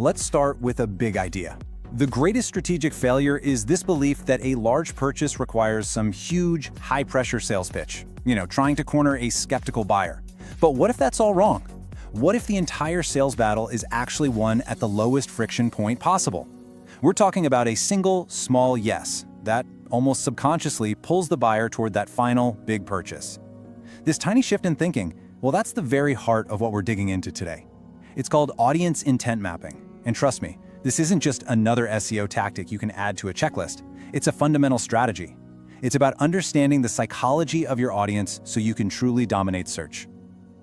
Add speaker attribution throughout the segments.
Speaker 1: Let's start with a big idea. The greatest strategic failure is this belief that a large purchase requires some huge, high-pressure sales pitch, trying to corner a skeptical buyer. But what if that's all wrong? What if the entire sales battle is actually won at the lowest friction point possible? We're talking about a single, small yes that almost subconsciously pulls the buyer toward that final, big purchase. This tiny shift in thinking, well, that's the very heart of what we're digging into today. It's called audience intent mapping. And trust me, this isn't just another SEO tactic you can add to a checklist. It's a fundamental strategy. It's about understanding the psychology of your audience so you can truly dominate search.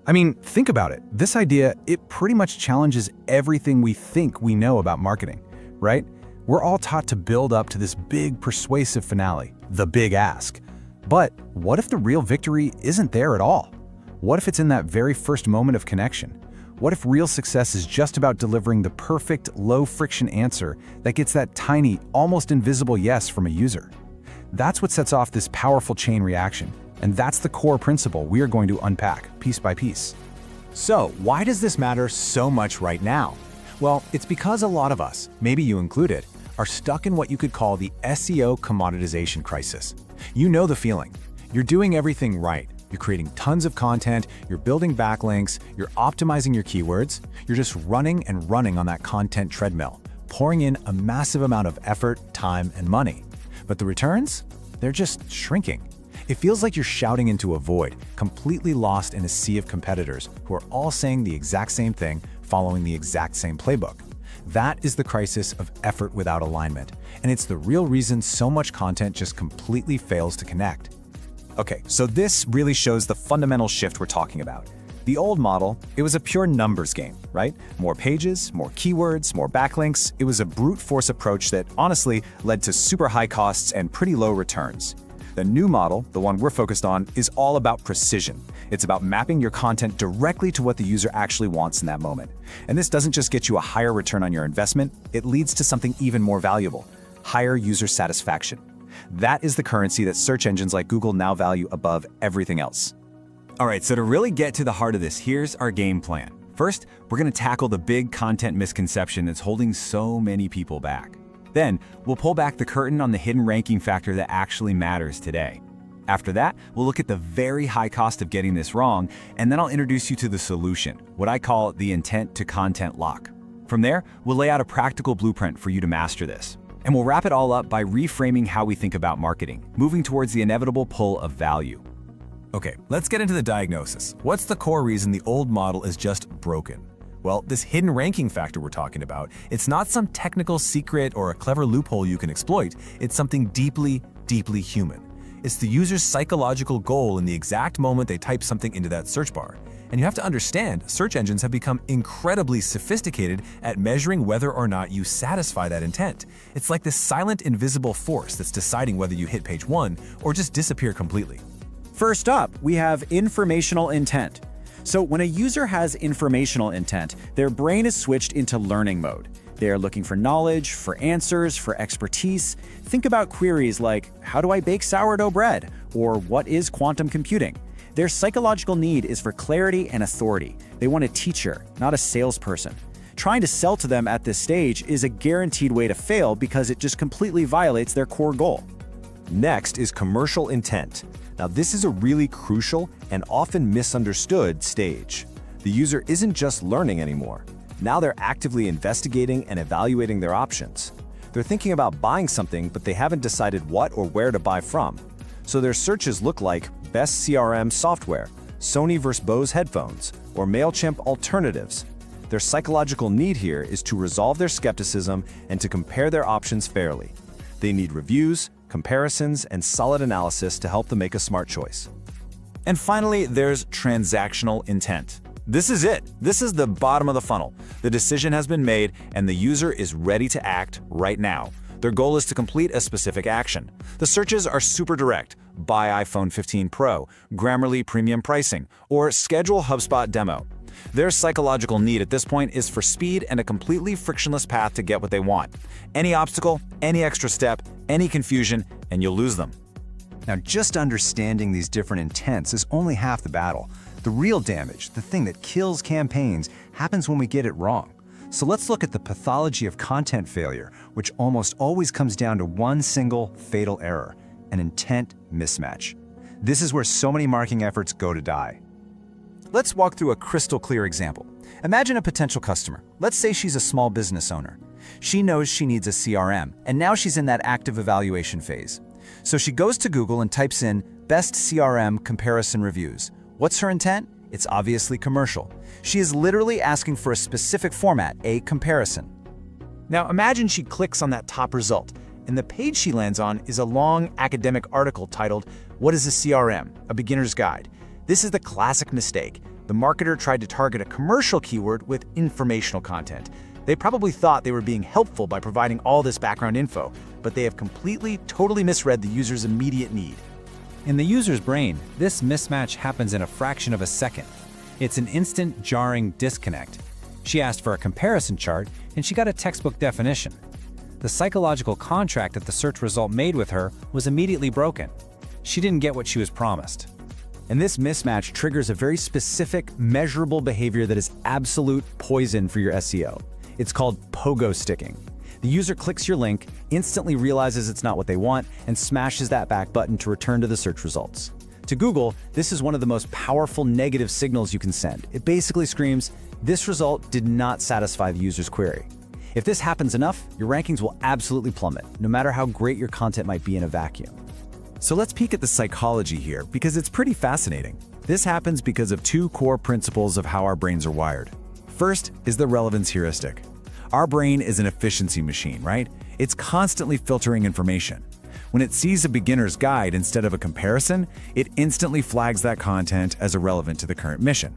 Speaker 2: I mean, think about it. This idea, it pretty much challenges everything we think we know about marketing, right? We're all taught to build up to this big persuasive finale, the big ask. But what if the real victory isn't there at all? What if it's in that very first moment of connection? What if real success is just about delivering the perfect, low-friction answer that gets that tiny, almost invisible yes from a user? That's what sets off this powerful chain reaction, and that's the core principle we are going to unpack piece by piece.
Speaker 3: So, why does this matter so much right now? Well, it's because a lot of us, maybe you included, are stuck in what you could call the SEO commoditization crisis. You know the feeling. You're doing everything right. You're creating tons of content, you're building backlinks, you're optimizing your keywords, you're just running and running on that content treadmill, pouring in a massive amount of effort, time, and money. But the returns? They're just shrinking. It feels like you're shouting into a void, completely lost in a sea of competitors who are all saying the exact same thing, following the exact same playbook. That is the crisis of effort without alignment, and it's the real reason so much content just completely fails to connect.
Speaker 4: Okay, so this really shows the fundamental shift we're talking about. The old model, it was a pure numbers game, right? More pages, more keywords, more backlinks. It was a brute force approach that honestly led to super high costs and pretty low returns. The new model, the one we're focused on, is all about precision. It's about mapping your content directly to what the user actually wants in that moment. And this doesn't just get you a higher return on your investment, it leads to something even more valuable: higher user satisfaction. That is the currency that search engines like Google now value above everything else.
Speaker 3: All right, so to really get to the heart of this, here's our game plan. First, we're going to tackle the big content misconception that's holding so many people back. Then, we'll pull back the curtain on the hidden ranking factor that actually matters today. After that, we'll look at the very high cost of getting this wrong, and then I'll introduce you to the solution, what I call the intent to content lock. From there, we'll lay out a practical blueprint for you to master this. And we'll wrap it all up by reframing how we think about marketing, moving towards the inevitable pull of value.
Speaker 5: Okay, let's get into the diagnosis. What's the core reason the old model is just broken? Well, this hidden ranking factor we're talking about, it's not some technical secret or a clever loophole you can exploit. It's something deeply, deeply human. It's the user's psychological goal in the exact moment they type something into that search bar. And you have to understand, search engines have become incredibly sophisticated at measuring whether or not you satisfy that intent. It's like this silent, invisible force that's deciding whether you hit page 1 or just disappear completely.
Speaker 6: First up, we have informational intent. So when a user has informational intent, their brain is switched into learning mode. They are looking for knowledge, for answers, for expertise. Think about queries like, how do I bake sourdough bread? Or what is quantum computing? Their psychological need is for clarity and authority. They want a teacher, not a salesperson. Trying to sell to them at this stage is a guaranteed way to fail because it just completely violates their core goal.
Speaker 4: Next is commercial intent. Now, this is a really crucial and often misunderstood stage. The user isn't just learning anymore. Now they're actively investigating and evaluating their options. They're thinking about buying something, but they haven't decided what or where to buy from. So their searches look like best CRM software, Sony vs. Bose headphones, or MailChimp alternatives. Their psychological need here is to resolve their skepticism and to compare their options fairly. They need reviews, comparisons, and solid analysis to help them make a smart choice.
Speaker 3: And finally, there's transactional intent. This is it. This is the bottom of the funnel. The decision has been made, and the user is ready to act right now. Their goal is to complete a specific action. The searches are super direct. Buy iPhone 15 Pro, Grammarly premium pricing, or schedule HubSpot demo. Their psychological need at this point is for speed and a completely frictionless path to get what they want. Any obstacle, any extra step, any confusion, and you'll lose them.
Speaker 1: Now, just understanding these different intents is only half the battle. The real damage, the thing that kills campaigns, happens when we get it wrong.
Speaker 2: So let's look at the pathology of content failure, which almost always comes down to one single fatal error: an intent mismatch. This is where so many marketing efforts go to die.
Speaker 3: Let's walk through a crystal clear example. Imagine a potential customer. Let's say she's a small business owner. She knows she needs a CRM, and now she's in that active evaluation phase. So she goes to Google and types in best CRM comparison reviews. What's her intent? It's obviously commercial. She is literally asking for a specific format, a comparison. Now imagine she clicks on that top result, and the page she lands on is a long academic article titled, "What is a CRM? A Beginner's Guide." This is the classic mistake. The marketer tried to target a commercial keyword with informational content. They probably thought they were being helpful by providing all this background info, but they have totally misread the user's immediate need.
Speaker 1: In the user's brain, this mismatch happens in a fraction of a second. It's an instant, jarring disconnect. She asked for a comparison chart, and she got a textbook definition. The psychological contract that the search result made with her was immediately broken. She didn't get what she was promised.
Speaker 3: And this mismatch triggers a very specific, measurable behavior that is absolute poison for your SEO. It's called pogo sticking. The user clicks your link, instantly realizes it's not what they want, and smashes that back button to return to the search results. To Google, this is one of the most powerful negative signals you can send. It basically screams, "This result did not satisfy the user's query." If this happens enough, your rankings will absolutely plummet, no matter how great your content might be in a vacuum.
Speaker 5: So let's peek at the psychology here, because it's pretty fascinating. This happens because of two core principles of how our brains are wired. First is the relevance heuristic. Our brain is an efficiency machine, right? It's constantly filtering information. When it sees a beginner's guide instead of a comparison, it instantly flags that content as irrelevant to the current mission.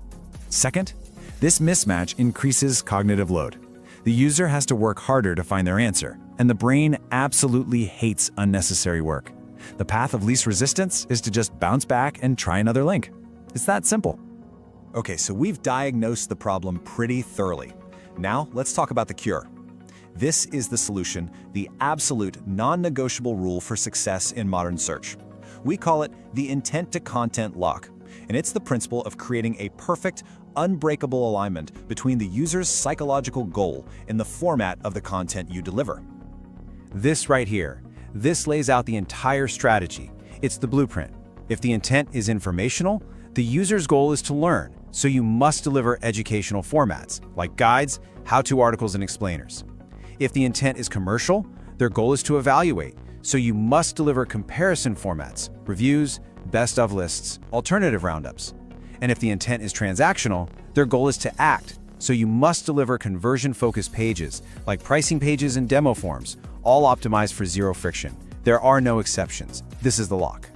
Speaker 5: Second, this mismatch increases cognitive load. The user has to work harder to find their answer, and the brain absolutely hates unnecessary work. The path of least resistance is to just bounce back and try another link. It's that simple.
Speaker 4: Okay, so we've diagnosed the problem pretty thoroughly. Now, let's talk about the cure. This is the solution, the absolute non-negotiable rule for success in modern search. We call it the intent to content lock, and it's the principle of creating a perfect, unbreakable alignment between the user's psychological goal and the format of the content you deliver.
Speaker 1: This right here, this lays out the entire strategy. It's the blueprint. If the intent is informational, the user's goal is to learn, so you must deliver educational formats, like guides, how-to articles, and explainers. If the intent is commercial, their goal is to evaluate, so you must deliver comparison formats, reviews, best-of lists, alternative roundups. And if the intent is transactional, their goal is to act, so you must deliver conversion-focused pages, like pricing pages and demo forms, all optimized for zero friction. There are no exceptions. This is the lock.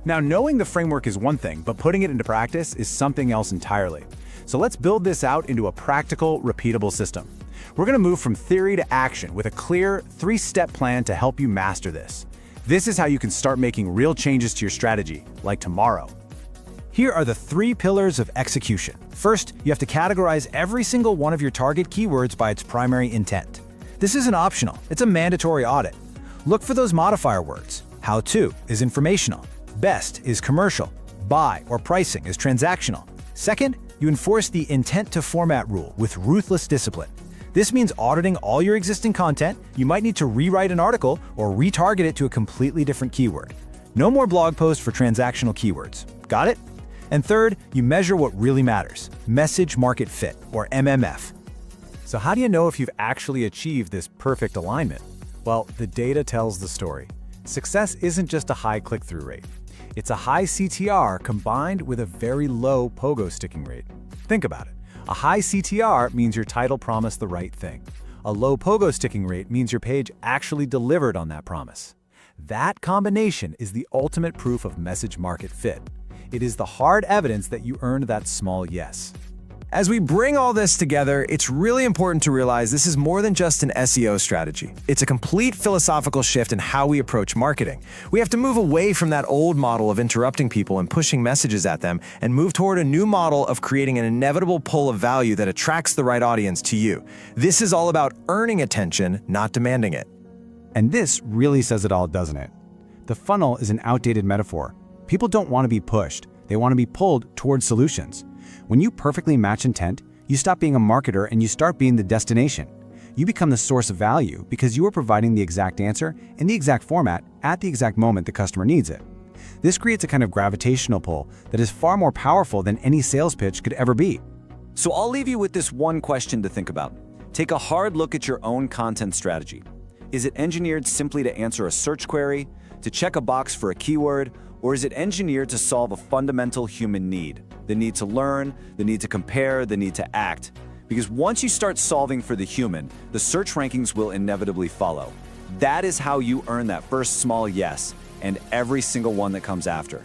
Speaker 3: Now, knowing the framework is one thing, but putting it into practice is something else entirely. So let's build this out into a practical, repeatable system. We're going to move from theory to action with a clear, three-step plan to help you master this. This is how you can start making real changes to your strategy, like tomorrow. Here are the 3 pillars of execution. First, you have to categorize every single one of your target keywords by its primary intent. This isn't optional, it's a mandatory audit. Look for those modifier words. How to is informational. Best is commercial. Buy or pricing is transactional. Second, you enforce the intent to format rule with ruthless discipline. This means auditing all your existing content. You might need to rewrite an article or retarget it to a completely different keyword. No more blog posts for transactional keywords. Got it? And third, you measure what really matters, message market fit, or MMF. So how do you know if you've actually achieved this perfect alignment? Well, the data tells the story. Success isn't just a high click-through rate. It's a high CTR combined with a very low pogo sticking rate. Think about it. A high CTR means your title promised the right thing. A low pogo sticking rate means your page actually delivered on that promise. That combination is the ultimate proof of message market fit. It is the hard evidence that you earned that small yes.
Speaker 5: As we bring all this together, it's really important to realize this is more than just an SEO strategy. It's a complete philosophical shift in how we approach marketing. We have to move away from that old model of interrupting people and pushing messages at them and move toward a new model of creating an inevitable pull of value that attracts the right audience to you. This is all about earning attention, not demanding it.
Speaker 2: And this really says it all, doesn't it? The funnel is an outdated metaphor. People don't want to be pushed. They want to be pulled towards solutions. When you perfectly match intent, You stop being a marketer and you start being the destination. You become the source of value because you are providing the exact answer in the exact format at the exact moment the customer needs it. This creates a kind of gravitational pull that is far more powerful than any sales pitch could ever be.
Speaker 6: So I'll leave you with this one question to think about. Take a hard look at your own content strategy. Is it engineered simply to answer a search query, to check a box for a keyword, or is it engineered to solve a fundamental human need? The need to learn, the need to compare, the need to act. Because once you start solving for the human, the search rankings will inevitably follow. That is how you earn that first small yes, and every single one that comes after.